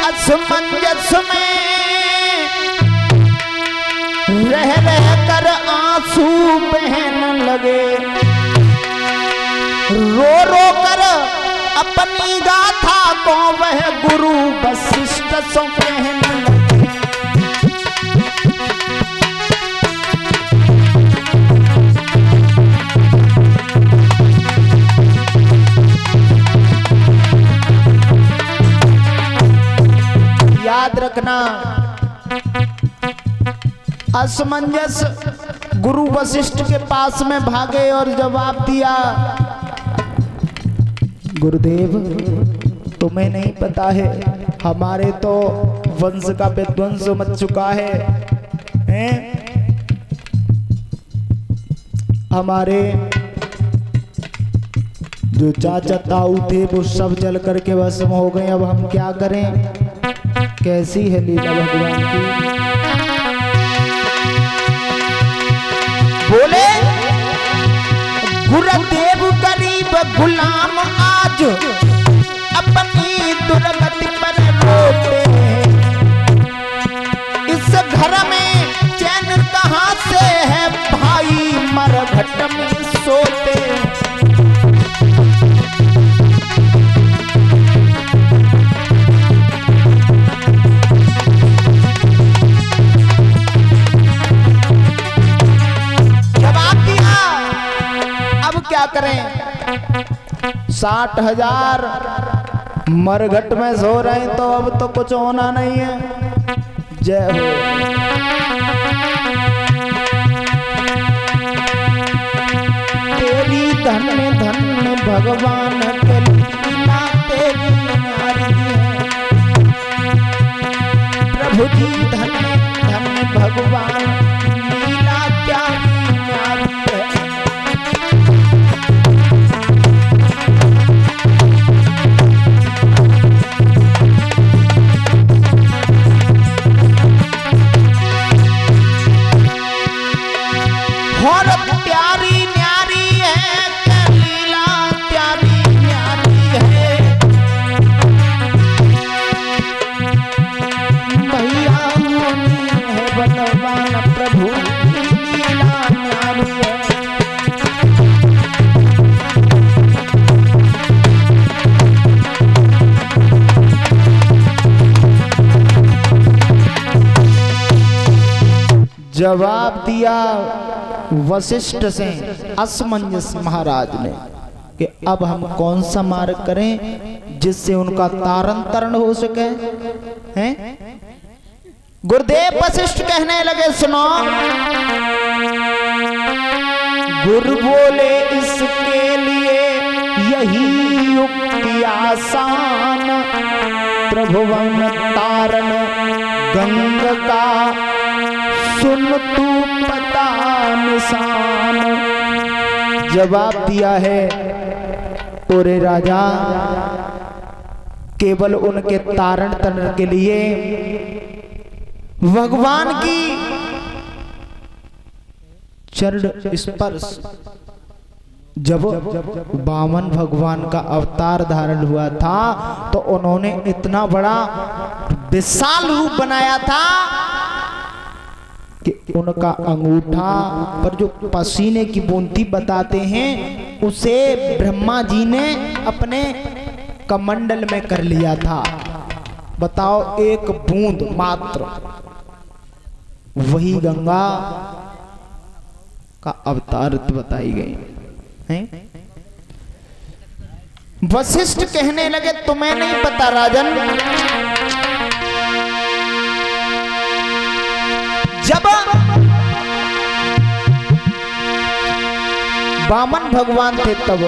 असमंजस में रह कर आंसू बहने लगे, रो रो कर अपनी गाथा को वह गुरु वशिष्ठ सो कहने लगे। याद रखना, असमंजस गुरु वशिष्ठ के पास में भागे और जवाब दिया, गुरुदेव तुम्हें नहीं पता है, हमारे तो वंश का विध्वंस मच चुका है, हमारे जो चाचा ताऊ थे वो सब जल करके भस्म हो गए, अब हम क्या करें। कैसी है लीला भगवान की। बोले गुरुदेव गरीब गुलाम आज अपनी दुर्गति पर रोते हैं, इस घर में चैन कहां से है भाई, मरघट में सोते। क्या करें, 60,000 मरघट में सो रहे हैं, तो अब तो कुछ होना नहीं है। जय हो। तेरी धन्य धन्य भगवान के लीला तेरी न्यारी है, प्रभु जी धन्य धन्य भगवान लीला प्यारी न्यारी है। और प्यारी न्यारी है, लीला प्यारी न्यारी है, भैया मोनी है बलवान प्रभु लीला न्यारी है। जवाब दिया वशिष्ठ से असमंजस महाराज ने कि अब हम कौन सा मार्ग करें जिससे उनका तारण तरण हो सके। हैं? गुरुदेव वशिष्ठ कहने लगे, सुनो। गुरु बोले इसके लिए यही युक्ति आसान, त्रिभुवन तारण गंगा का सुन तू पता निशान। जवाब दिया है, ओरे राजा, केवल उनके तारण तरण के लिए भगवान की चरण स्पर्श, जब वामन भगवान का अवतार धारण हुआ था तो उन्होंने इतना बड़ा विशाल रूप बनाया था कि उनका अंगूठा पर जो पसीने की बूंदी बताते हैं उसे ब्रह्मा जी ने अपने कमंडल में कर लिया था। बताओ, एक बूंद मात्र, वही गंगा का अवतार बताई गई है। वशिष्ठ कहने लगे, तुम्हें नहीं पता राजन, जब वामन भगवान थे तब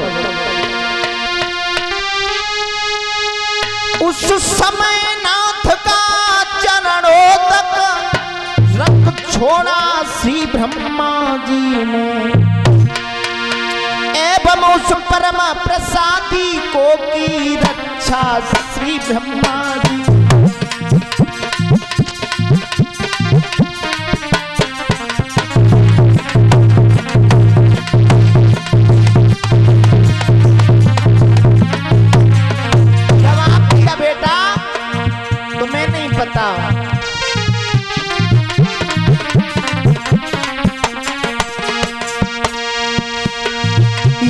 उस समय नाथ का चरणों तक रख छोड़ा श्री ब्रह्मा जी ने, एवं उस परम प्रसादी को की रक्षा श्री ब्रह्मा जी।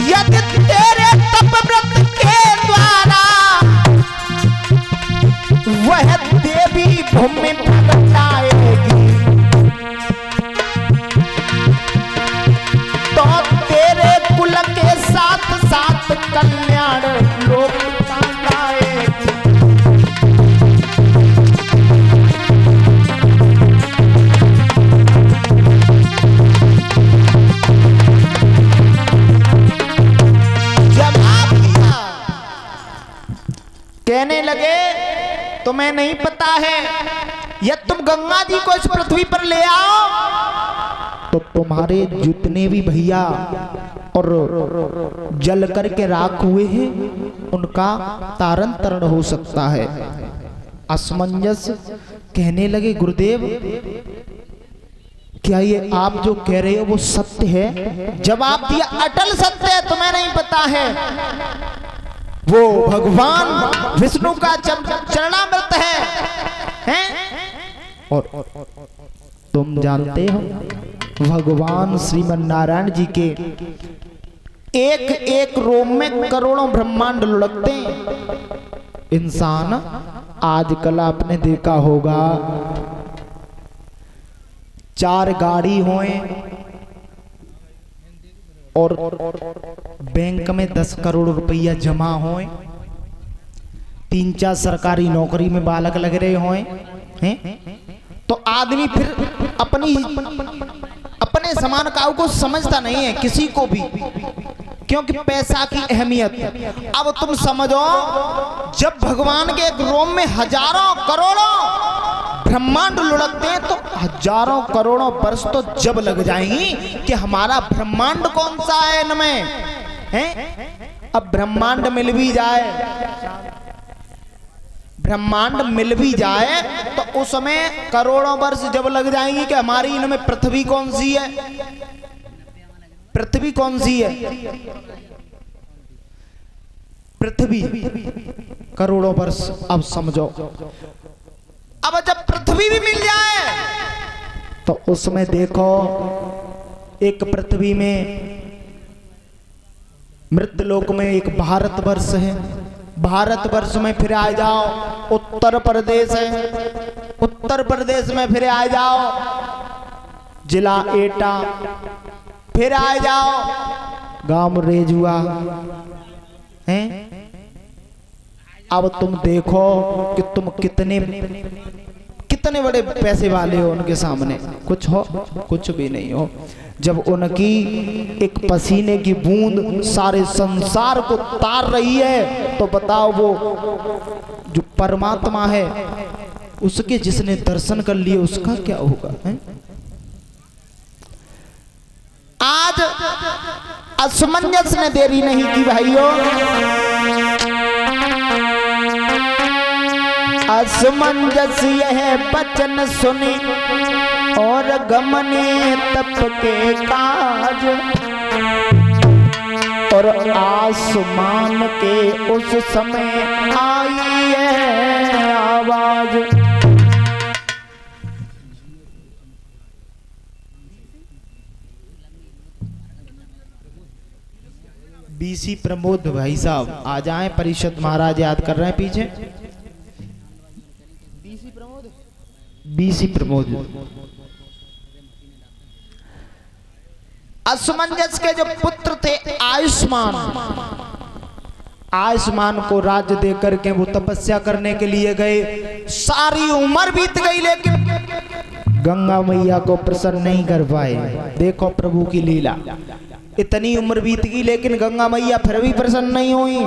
यदि तेरे तप व्रत के द्वारा वह देवी भूमि प्रकट आएगी तो तेरे कुल के साथ साथ कल्याण लोक का आएगी। जवाब दिया, कहने लगे तुम्हें नहीं पता है, यदि तुम गंगा जी को इस पृथ्वी पर ले आओ तो तुम्हारे जितने भी भैया और जल करके राख हुए हैं उनका तारण तरण हो सकता है। असमंजस कहने लगे गुरुदेव क्या ये आप जो कह रहे हो वो सत्य है? जवाब दिया अटल सत्य है, तुम्हें नहीं पता है। वो भगवान विष्णु का चरणामृत है? और तुम जानते हो भगवान श्रीमन नारायण जी के एक एक रोम में करोड़ों ब्रह्मांड लुढ़कते हैं। इंसान आजकल आपने देखा होगा 4 गाड़ी होए और बैंक में 10 करोड़ रुपया जमा होए, 3-4 सरकारी नौकरी में बालक लग रहे होए हैं, तो आदमी फिर अपने समान काऊ को समझता नहीं है किसी को भी, क्योंकि पैसा की अहमियत। अब तुम समझो जब भगवान के एक रोम में हजारों करोड़ों ब्रह्मांड लुढ़कते हैं तो हजारों करोड़ों वर्ष तो जब लग जाएंगी कि हमारा ब्रह्मांड कौन सा है इनमें हैं? अब ब्रह्मांड मिल भी जाए तो उसमें करोड़ों वर्ष जब लग जाएंगी कि हमारी इनमें पृथ्वी कौन सी है? पृथ्वी कौन सी है? पृथ्वी करोड़ों वर्ष। अब समझो, अब जब पृथ्वी भी मिल जाए तो उसमें देखो एक पृथ्वी में मृतलोक में एक भारतवर्ष है, भारतवर्ष में फिर आ जाओ उत्तर प्रदेश है, उत्तर प्रदेश में फिर आ जाओ जिला एटा, फिर आ जाओ गांव रेजुआ हैं। अब तुम देखो कि तुम कितने बड़े पैसे वाले हो उनके सामने, कुछ हो? कुछ भी नहीं हो। जब उनकी एक पसीने की बूंद सारे संसार को तार रही है तो बताओ वो जो परमात्मा है उसके जिसने दर्शन कर लिए उसका क्या होगा है? आज असमंजस ने देरी नहीं की भाइयों, असमंजस यह बचन सुने और गमने तप के काज, और आसमान के उस समय आई है आवाज। बीसी प्रमोद भाई साहब आ जाएं, परिषद महाराज याद कर रहे हैं पीछे। बीसी प्रमोद असमंजस के जो पुत्र थे आयुष्मान, आयुष्मान को राज्य देकर के वो तपस्या करने के लिए गए। सारी उम्र बीत गई लेकिन गंगा मैया को प्रसन्न नहीं कर पाए। देखो प्रभु की लीला, इतनी उम्र बीत गई लेकिन गंगा मैया फिर भी प्रसन्न नहीं हुई।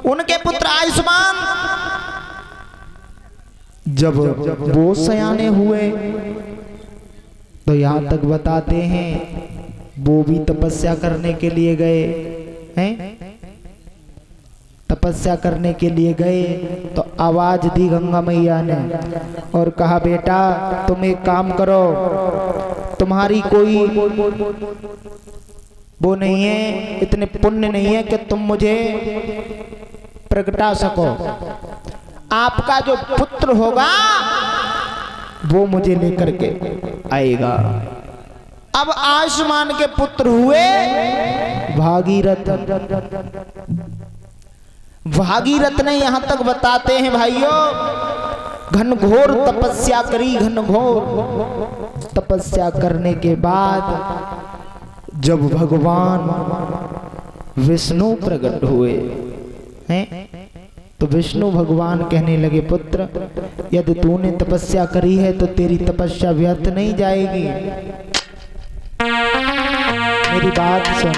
उनके पुत्र आयुष्मान जब वो सयाने हुए तो यहां तक बताते हैं वो भी तपस्या करने के लिए गए हैं। तपस्या करने के लिए गए तो आवाज दी गंगा मैया ने और कहा बेटा तुम एक काम करो, तुम्हारी कोई वो नहीं है, इतने पुण्य नहीं है कि तुम मुझे प्रगटा सको। आपका जो पुत्र होगा वो मुझे लेकर के आएगा। अब आयुष्मान के पुत्र हुए भागीरथ। भागीरथ ने यहां तक बताते हैं भाइयों, घनघोर तपस्या करी। घनघोर तपस्या करने के बाद जब भगवान विष्णु प्रकट हुए हैं तो विष्णु भगवान कहने लगे, पुत्र यदि तूने तपस्या करी है तो तेरी तपस्या व्यर्थ नहीं जाएगी। मेरी बात सुन।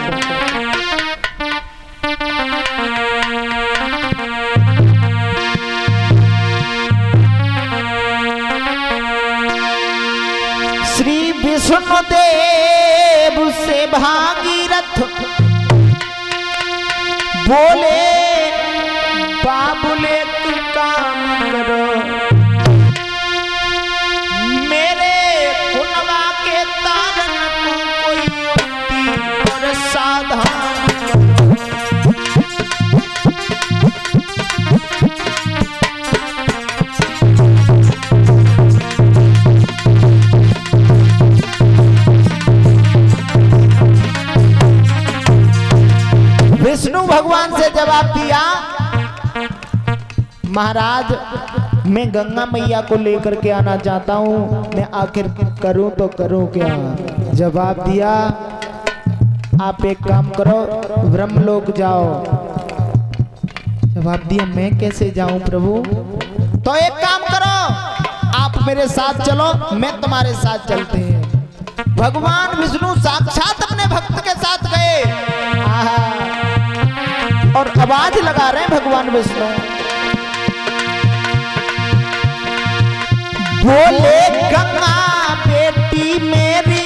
श्री विष्णु देव से भागीरथ बोले, बाबुले तू काम करो, मेरे खुनवा के तारन को कोई युक्ति और साधारण। विष्णु भगवान से जवाब दिया, महाराज मैं गंगा मैया को लेकर के आना चाहता हूँ, मैं आखिर करूँ तो करूँ क्या। जवाब दिया, आप एक काम करो, ब्रह्मलोक जाओ। जवाब दिया, मैं कैसे जाऊं प्रभु। तो एक काम करो, आप मेरे साथ चलो, मैं तुम्हारे साथ चलते हैं। भगवान विष्णु साक्षात अपने भक्त के साथ गए और आवाज लगा रहे हैं भगवान विष्णु, बोले गंगा बेटी मेरी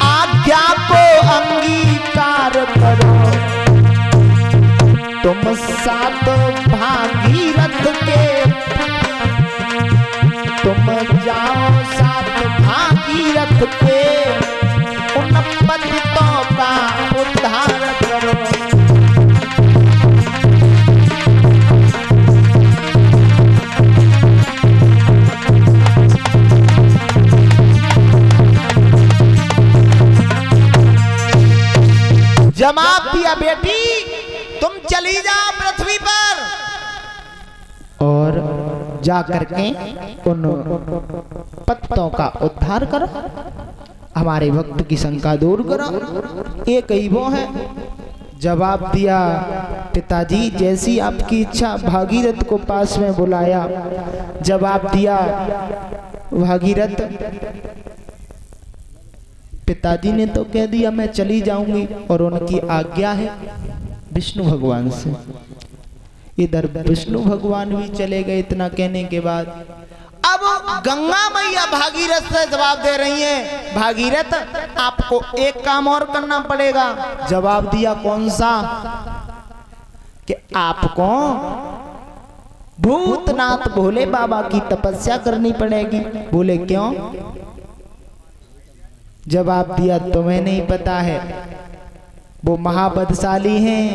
आज्ञा को अंगीकार करो, तुम सात भागीरथ के, तुम जाओ सात भागीरथ के, उन पतितों का उद्धार करो। जवाब दिया, बेटी तुम चली जाओ पृथ्वी पर और जा करके उन पत्तों का उद्धार करो, हमारे भक्त की शंका दूर करो, एक ही वो है। जवाब दिया, पिताजी जैसी आपकी इच्छा। भागीरथ को पास में बुलाया, जवाब दिया, भागीरथ पिताजी ने तो कह दिया मैं चली जाऊंगी और उनकी आज्ञा है विष्णु भगवान से। इधर विष्णु भगवान भी चले गए इतना कहने के बाद। अब गंगा मैया भागीरथ से जवाब दे रही हैं, भागीरथ आपको एक काम और करना पड़ेगा। जवाब दिया, कौन सा। कि आपको भूतनाथ भोले बाबा की तपस्या करनी पड़ेगी। बोले क्यों। जवाब दिया, तुम्हें नहीं पता है, वो महाबलशाली हैं,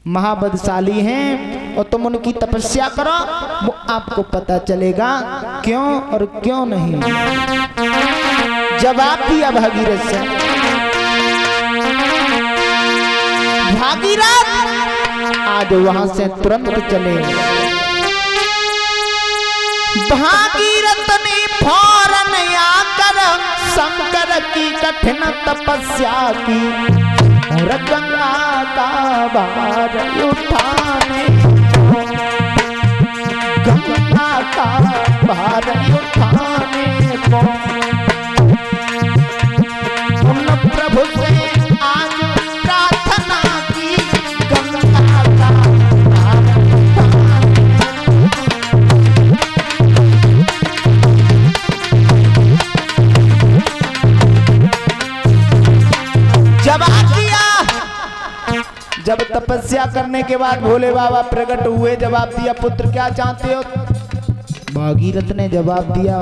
महाबलशाली हैं, और तुम उनकी तपस्या करो, वो आपको पता चलेगा क्यों और क्यों नहीं। जवाब दिया भागीरथ से। भागीरथ आज वहां से तुरंत चले। भागीरथ ने फौरन आकर शंकर की कठिन तपस्या की और गंगा का भार उठाने, गंगा का भार उठाने को उन प्रभु से आज प्रार्थना की, गंगा का भार जवाब दिया। जब तपस्या करने के बाद भोले बाबा प्रकट हुए, जवाब दिया, पुत्र क्या चाहते हो। भागीरथ ने जवाब दिया,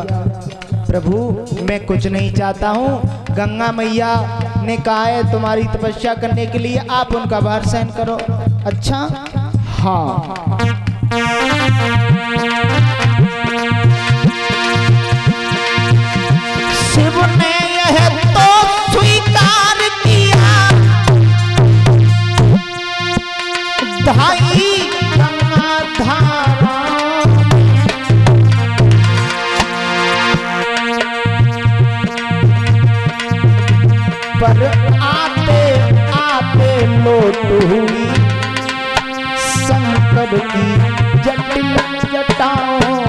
प्रभु मैं कुछ नहीं चाहता हूँ, गंगा मैया ने कहा है तुम्हारी तपस्या करने के लिए, आप उनका भार सहन करो। अच्छा हाँ शिव ने यह तो स्वीकार किया, ढाई गंगा धारा पर आते आते लोट हुई शंकर की जटिल जटाओं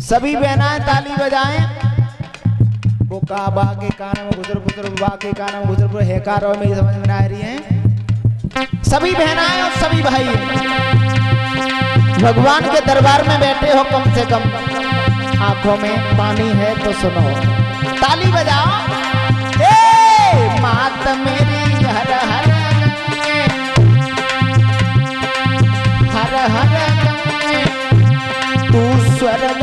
सभी बहनाएं ताली बजाएं। वो काबा के कान में गुजर गुजर बा के कान में गुजर गुजर हेकार और मेरी समझ में आ रही है। सभी बहनाएं और सभी भाई भगवान के दरबार में बैठे हो, कम से कम आंखों में पानी है तो सुनो, ताली बजाओ। ए मात मेरी हर हर हर हर तू स्वर्ग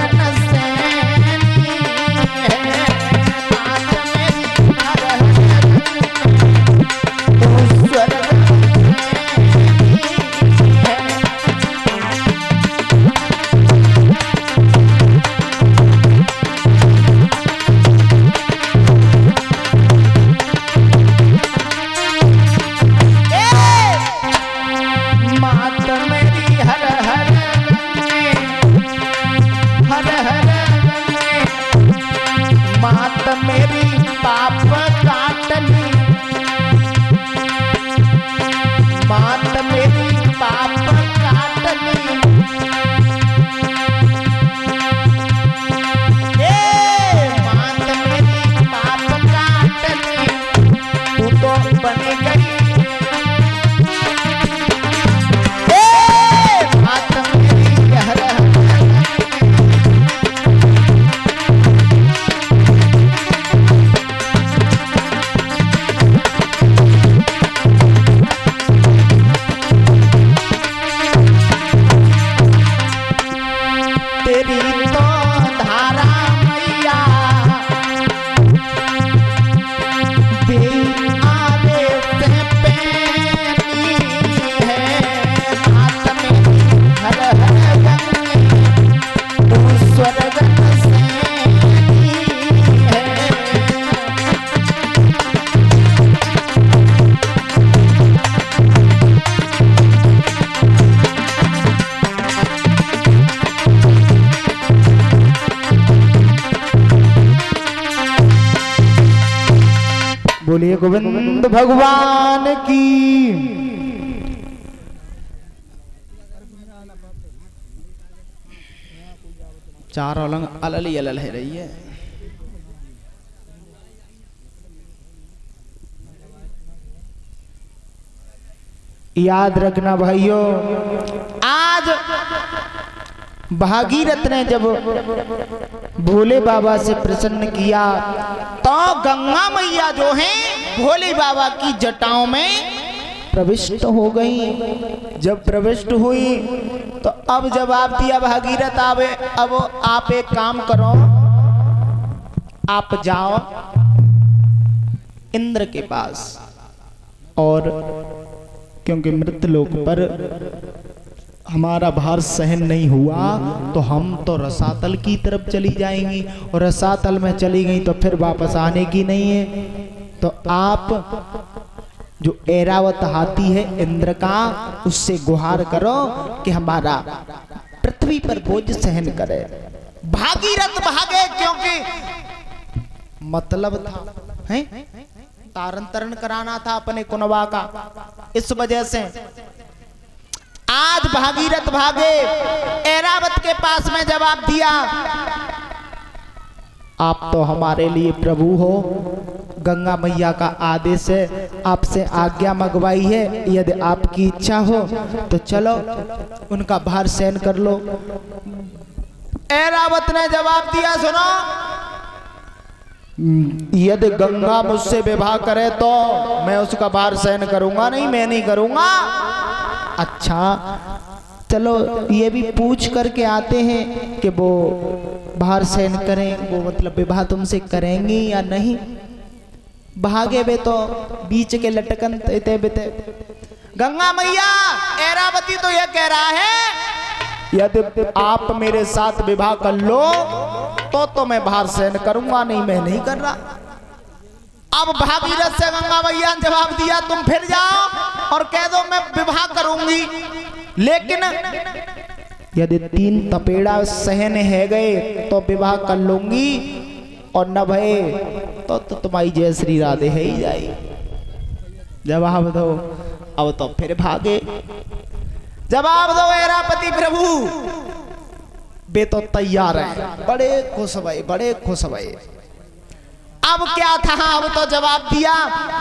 बोलिए गोविंद भगवान की। चार अलंग अलल अलल है रही है। याद रखना भाइयों, आज भागीरथ ने जब भोले बाबा से प्रसन्न किया तो गंगा मैया जो है भोले बाबा की जटाओं में प्रविष्ट हो गई। जब प्रविष्ट हुई तो अब जवाब दिया भागीरथ, अब आप एक काम करो, आप जाओ इंद्र के पास, और क्योंकि मृतलोक पर हमारा भार सहन नहीं हुआ तो हम तो रसातल की तरफ चली जाएंगी, और रसातल में चली गई तो फिर वापस आने की नहीं है। तो आप जो ऐरावत हाथी है इंद्र का, उससे गुहार करो कि हमारा पृथ्वी पर बोझ सहन करे। भागीरथ भागे, क्योंकि मतलब था है तारण तरण कराना था अपने कुनवा का, इस वजह से आज भागीरथ भागे, ऐरावत के पास में जवाब दिया, आप तो हमारे लिए प्रभु हो, गंगा मैया का आदेश है, आपसे आज्ञा मंगवाई है, यदि आपकी इच्छा हो तो चलो उनका भार सहन कर लो। ऐरावत ने जवाब दिया, सुनो, यदि गंगा मुझसे विवाह करे तो मैं उसका भार सहन करूंगा नहीं, मैं नहीं करूंगा। अच्छा चलो ये भी पूछ करके आते हैं कि वो भार सहन करें, वो मतलब विवाह तुमसे करेंगी या नहीं। भागे वे तो बीच के लटकन ते बिते। गंगा मैया, ऐरावती तो ये कह रहा है यदि आप मेरे साथ विवाह कर लो तो मैं भार सहन करूंगा, नहीं मैं नहीं कर रहा। अब भागीरथ से गंगा मैया ने जवाब दिया, तुम फिर जाओ और कह दो मैं विवाह करूंगी, लेकिन यदि 3 तपेड़ा सहन है गए तो विवाह कर लूंगी, और न भय तो तुम्हारी जय श्री राधे है ही जाए। जवाब दो। अब तो फिर भागे। जवाब दो ऐरावती प्रभु। वे तो तैयार हैं, बड़े खुश भये, बड़े खुश भये। अब क्या था, अब तो जवाब दिया।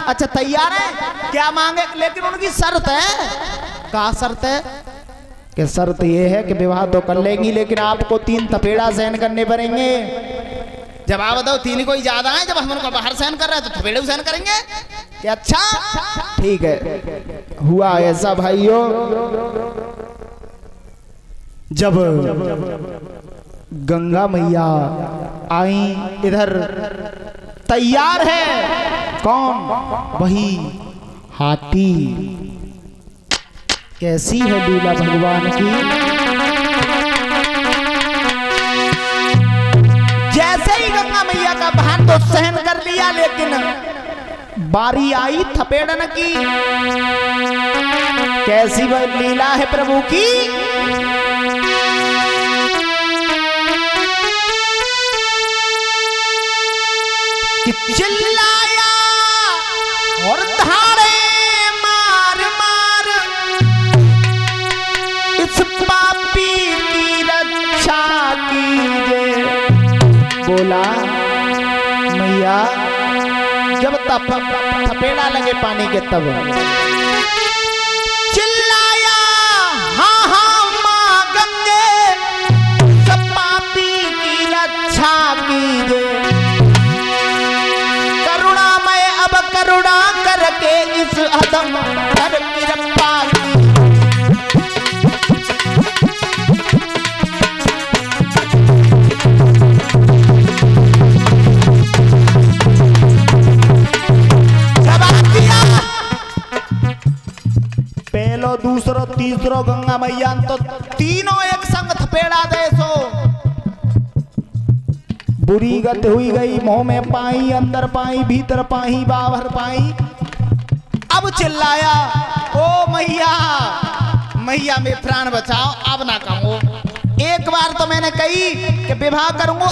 अच्छा तैयार है, क्या मांगे, लेकिन उनकी शर्त है। क्या शर्त है? कि शर्त ये है कि विवाह तो कर लेंगी, लेकिन आपको 3 तपेड़ा सहन करने पड़ेंगे। जवाब दो, 3 कोई ज्यादा है, जब हम उनको बाहर सहन कर रहे हैं तो थपेड़े सहन करेंगे कि अच्छा ठीक है। हुआ ऐसा भाइयों, जब गंगा मैया आई इधर, तैयार है कौन? वही हाथी। कैसी है लीला भगवान की। जैसे ही गंगा मैया का भान तो सहन कर लिया, लेकिन बारी आई थपेड़न की। कैसी वह लीला है प्रभु की। कि चिल्लाया और धारे मार मार, इस पापी की रक्षा कीजिए। बोला मैया, जब थपेड़ा लगे पानी के तब चिल्लाया, हाँ हाँ माँ गंगे, सब पापी की रक्षा कीजिए। करुणा करके इस अदम पर कृपा की। जवाब दिया। पहलो दूसरो तीसरो गंगा मैया तो तीनों एक संग थपेड़ा दे। सो बुरी गत हुई गई, मुंह में पाई, अंदर पाई, भीतर पाई, बाहर पाई। अब चिल्लाया, ओ मैया, मैया में प्राण बचाओ, अब ना कहूँ। एक बार तो मैंने कही कि विवाह करूंगा,